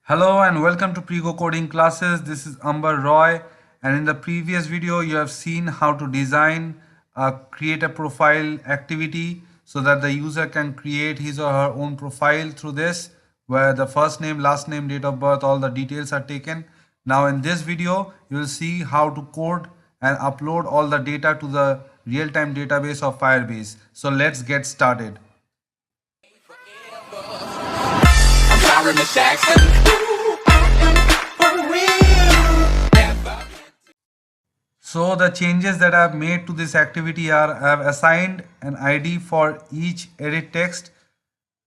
Hello and welcome to Prego Coding Classes. This is Amber Roy, and in the previous video you have seen how to design a create a profile activity so that the user can create his or her own profile through this, where the first name, last name, date of birth, all the details are taken. Now in this video you will see how to code and upload all the data to the real-time database of Firebase. So let's get started. So the changes that I've made to this activity are I have assigned an ID for each edit text.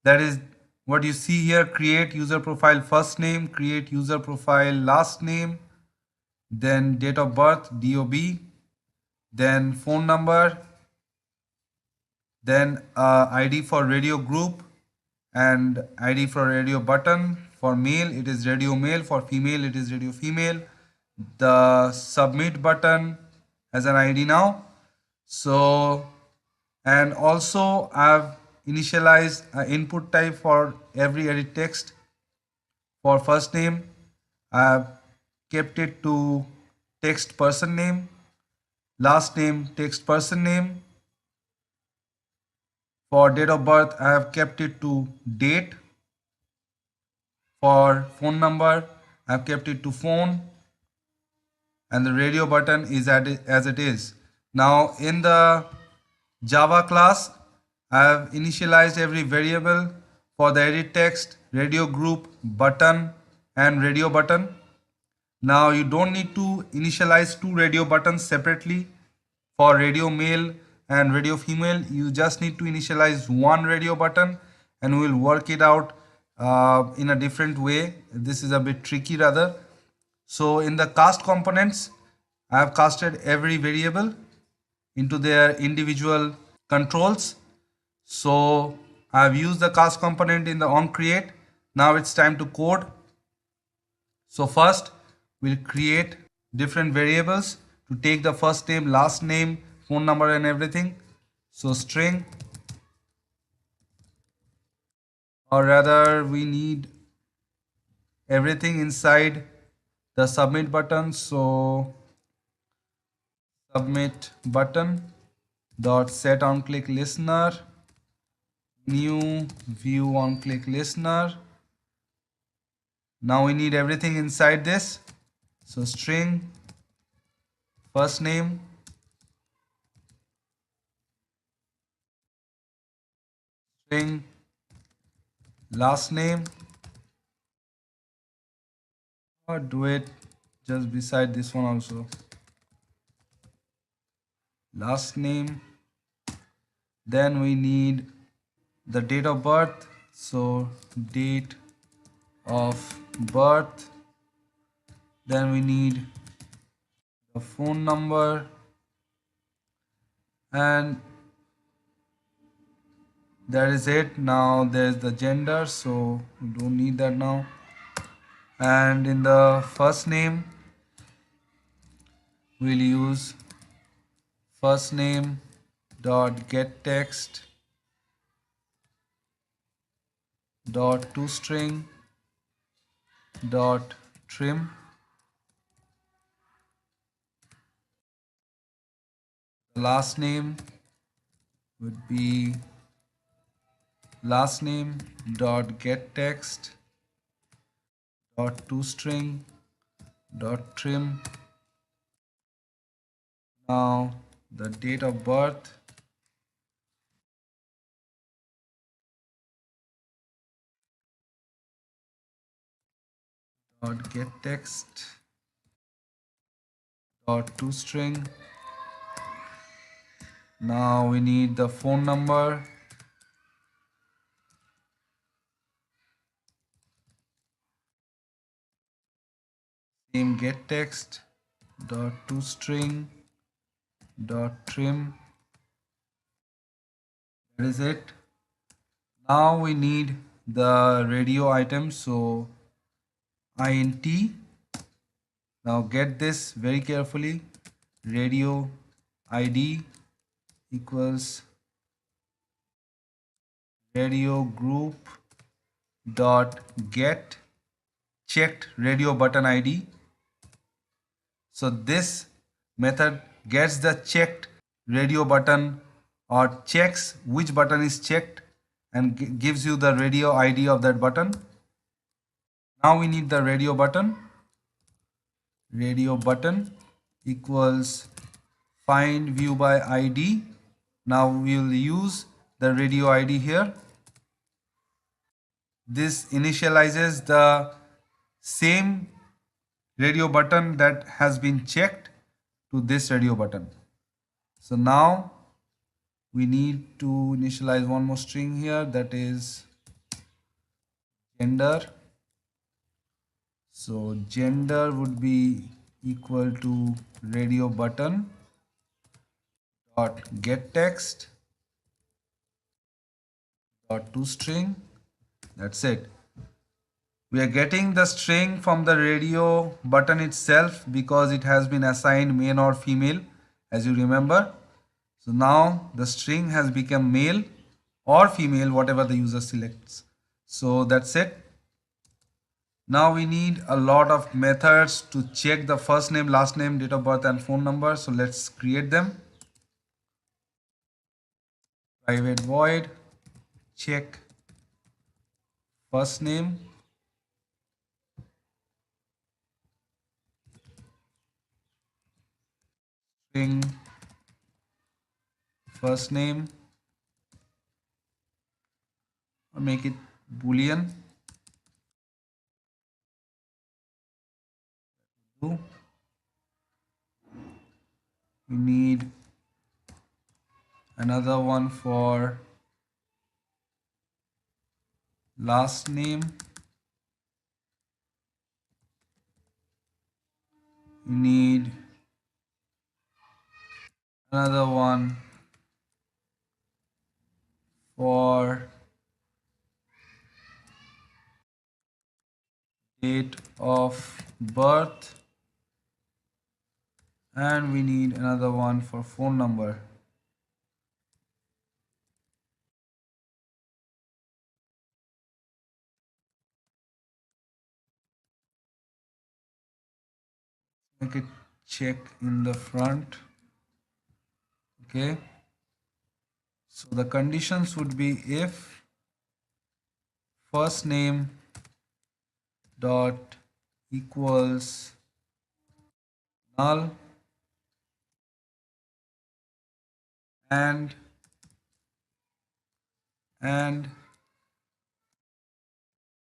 That is what you see here: create user profile first name, create user profile last name, then date of birth DOB, then phone number, then ID for radio group and ID for radio button. For male it is radio male, for female it is radio female. The submit button has an ID now. So, and also I've initialized an input type for every edit text. For first name I've kept it to text person name, last name text person name. For date of birth I have kept it to date. For phone number I have kept it to phone, and the radio button is as it is. Now in the Java class, I have initialized every variable for the edit text, radio group, button and radio button. Now you don't need to initialize two radio buttons separately. For radio male and radio female, you just need to initialize one radio button, and we will work it out in a different way. This is a bit tricky rather. So in the cast components, I have casted every variable into their individual controls. So I have used the cast component in the onCreate. Now it's time to code. So first we'll create different variables to take the first name, last name, phone number and everything. So string, or rather we need everything inside the submit button. So submit button dot set on click listener, new view on click listener. Now we need everything inside this. So string first name, string last name, or do it just beside this one also, last name. Then we need the date of birth, so date of birth. Then we need the phone number, and that is it. Now there's the gender, so we don't need that now. And in the first name we'll use first name dot get text dot toString dot trim. The last name would be last name dot get text dot toString dot trim. Now the date of birth, dot get text dot toString. Now we need the phone number, same get text dot toString dot trim. That is it. Now we need the radio item, so int. Now get this very carefully. Radio ID equals radio group dot get checked radio button ID. So this method gets the checked radio button or checks which button is checked and gives you the radio ID of that button. Now we need the radio button. Radio button equals find view by ID. Now we will use the radio ID here. This initializes the same radio button that has been checked to this radio button. So now we need to initialize one more string here, that is gender. So gender would be equal to radio button dot get text dot toString. That's it. We are getting the string from the radio button itself because it has been assigned male or female, as you remember. So now the string has become male or female, whatever the user selects. So that's it. Now we need a lot of methods to check the first name, last name, date of birth and phone number. So let's create them. Private void check first name, string first name, or make it boolean. We need another one for last name. We need another one for date of birth, and we need another one for phone number. Make it check in the front. Okay, so the conditions would be if first name dot equals null and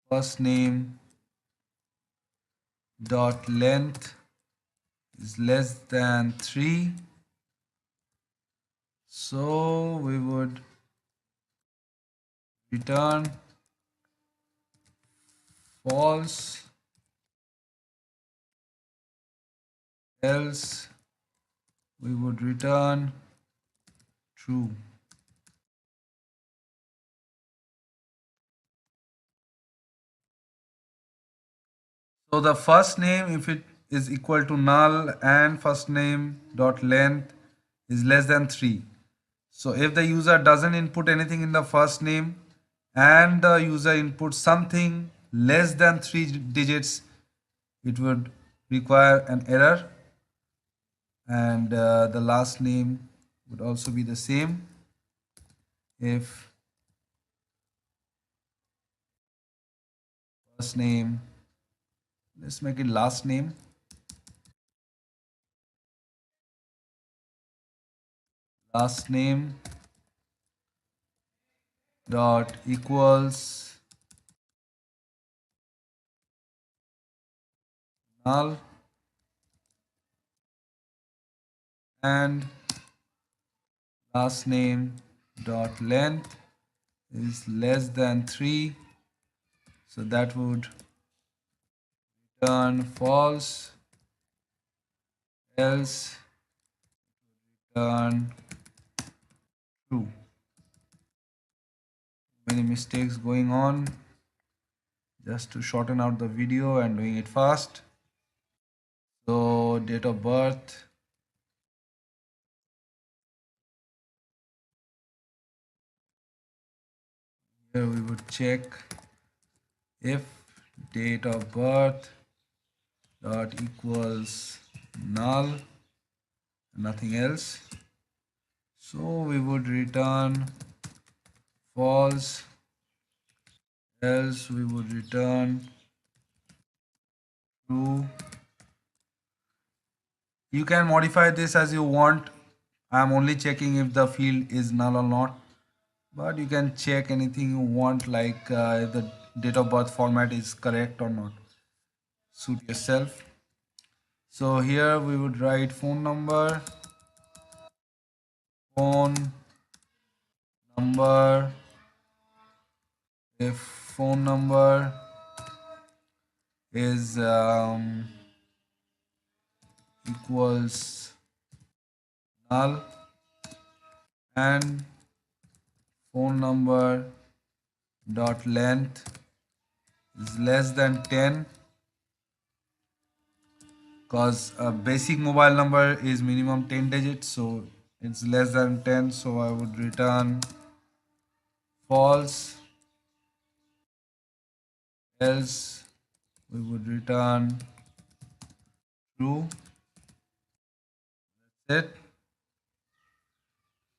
first name dot length is less than 3, so we would return false, else we would return true. So the first name, if it is equal to null and first name dot length is less than 3. So if the user doesn't input anything in the first name and the user inputs something less than 3 digits, it would require an error, and the last name would also be the same. If first name, let's make it last name, last name dot equals null and last name dot length is less than 3, so that would return false, else return true. Many mistakes going on, just to shorten out the video and doing it fast. So date of birth, here we would check if date of birth dot equals null, nothing else. So we would return false, else we would return true. You can modify this as you want. I'm only checking if the field is null or not, but you can check anything you want, like if the date of birth format is correct or not. Suit yourself. So here we would write phone number if phone number is equals null and phone number dot length is less than 10, because a basic mobile number is minimum 10 digits, so it's less than 10, so I would return false, else we would return true. That's it.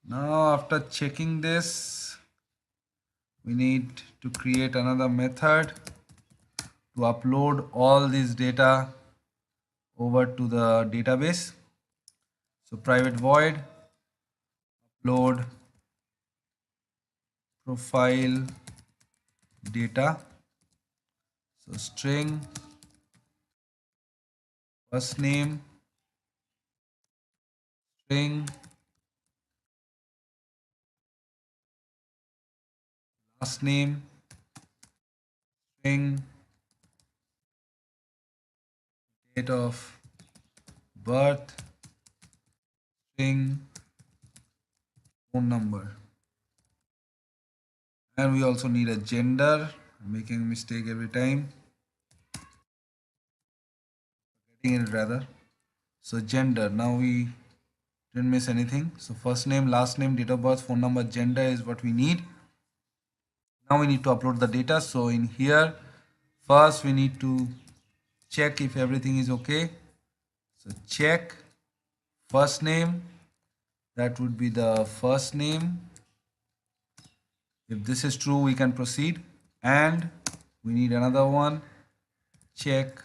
Now after checking this, we need to create another method to upload all this data over to the database. So private void upload profile data. So string first name, string last name, string date of birth, string phone number. And we also need a gender. I'm making a mistake every time. Getting it rather. So gender. Now we didn't miss anything. So first name, last name, date of birth, phone number, gender is what we need. Now we need to upload the data. So in here, first we need to check if everything is okay. So check first name. That would be the first name. If this is true, we can proceed. And we need another one. Check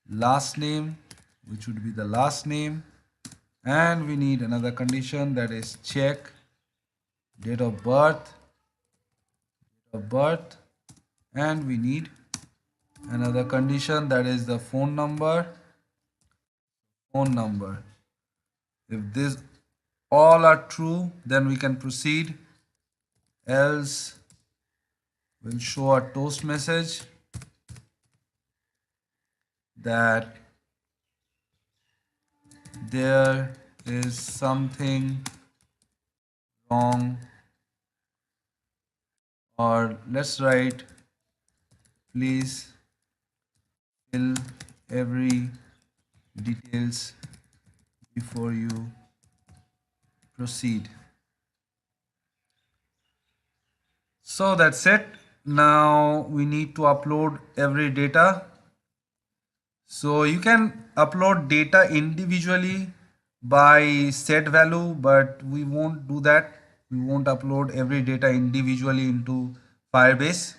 last name, which would be the last name. And we need another condition, that is check date of birth, and we need another condition, that is the phone number. If this all are true, then we can proceed, else we'll show a toast message that there is something wrong, or let's write please fill every details before you proceed. So that's it. Now we need to upload every data. So you can upload data individually by set value, but we won't do that. We won't upload every data individually into Firebase.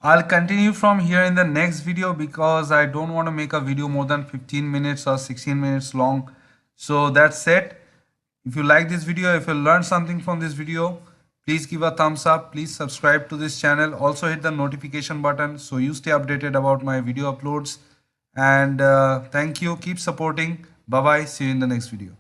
I'll continue from here in the next video, because I don't want to make a video more than 15 minutes or 16 minutes long. So that's it. If you like this video, if you learned something from this video, please give a thumbs up. Please subscribe to this channel. Also hit the notification button so you stay updated about my video uploads. And thank you. Keep supporting. Bye bye. See you in the next video.